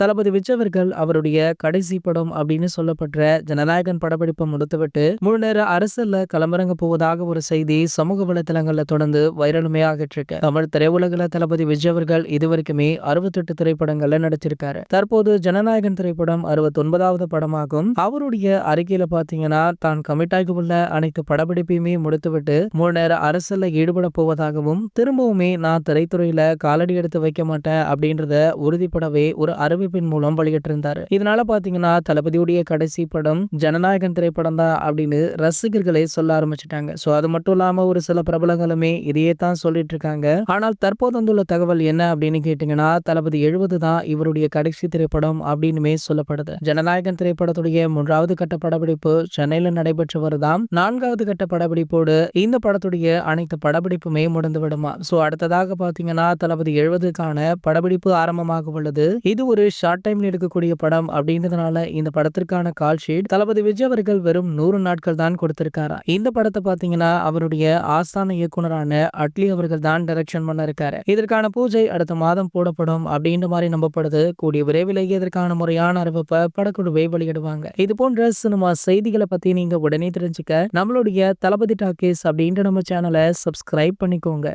தளபதி விஜய் அவர்கள் அவருடைய கடைசி படம் அப்படின்னு சொல்லப்படுற ஜனநாயகன் படப்பிடிப்பை முடித்துவிட்டு முழு நேர அரசியல்ல களமிறங்க போவதாக ஒரு செய்தி சமூக வலைதளங்கள்ல தொடர்ந்து வைரலுமே ஆகிட்டு இருக்கு. தமிழ் திரையுலகில தளபதி விஜய் அவர்கள் இதுவரைக்குமே 68 திரைப்படங்கள்ல நடிச்சிருக்காரு. தற்போது ஜனநாயகன் திரைப்படம் 69வது படமாகும். அவருடைய அறிக்கையில பாத்தீங்கன்னா தான் கமிட் ஆகி உள்ள அனைத்து படப்பிடிப்பையுமே முடித்துவிட்டு முழு நேர அரசியல்ல ஈடுபட போவதாகவும் திரும்பவுமே நான் திரைத்துறையில காலடி எடுத்து வைக்க மாட்டேன் அப்படின்றத உறுதிப்படவே ஒரு அறிவிப்பின் மூலம் வெளியிட்டிருந்தாரு. இதனால பாத்தீங்கன்னா தளபதியுடைய கடைசி படம் ஜனநாயகன் திரைப்படம் தான் அப்படின்னு ரசிகர்களே சொல்ல ஆரம்பிச்சிட்டாங்க. சோ அது மட்டும் இல்லாம ஒரு சில பிரபலங்களுமே இதையே தான் சொல்லிட்டு இருக்காங்க. ஆனால் தற்போது வந்துள்ள தகவல் என்ன அப்படின்னு கேட்டீங்கன்னா தளபதி 70 தான் இவருடைய கடைசி திரைப்படம் அப்படின்னுமே சொல்லப்படுது. ஜனநாயகன் திரைப்படத்துடைய 3வது கட்ட படப்பிடிப்பு சென்னையில நடைபெற்று வருதாம். 4வது கட்ட படப்பிடிப்போடு இந்த படத்துடைய அனைத்து படப்பிடிப்புமே முடிந்து விடுமா. சோ அடுத்ததாக பாத்தீங்கன்னா தளபதி 70க்கான படப்பிடிப்பு ஆரம்பமாக உள்ளது. இது ஒரு ஷார்ட் டைம்ல எடுக்கக்கூடிய படம் அப்படின்றதுனால இந்த படத்திற்கான கால் ஷீட் தளபதி விஜய் அவர்கள் வெறும் 100 நாட்கள் தான் கொடுத்திருக்காரா. இந்த படத்தை பாத்தீங்கன்னா அவருடைய ஆஸ்தான இயக்குனரான அட்லி அவர்கள் தான் டைரக்ஷன் பண்ண இருக்காரு. இதற்கான பூஜை அடுத்த மாதம் போடப்படும் அப்படின்ற மாதிரி நம்பப்படுது. கூடிய விரைவிலேயே இதற்கான முறையான அறிவிப்பை படக்குழுவை வெளியிடுவாங்க. இது போன்ற சினிமா செய்திகளை பத்தி நீங்க உடனே தெரிஞ்சுக்க நம்மளுடைய தளபதி டாக்கீஸ் அப்படின்ற நம்ம சேனலை சப்ஸ்கிரைப் பண்ணிக்கோங்க.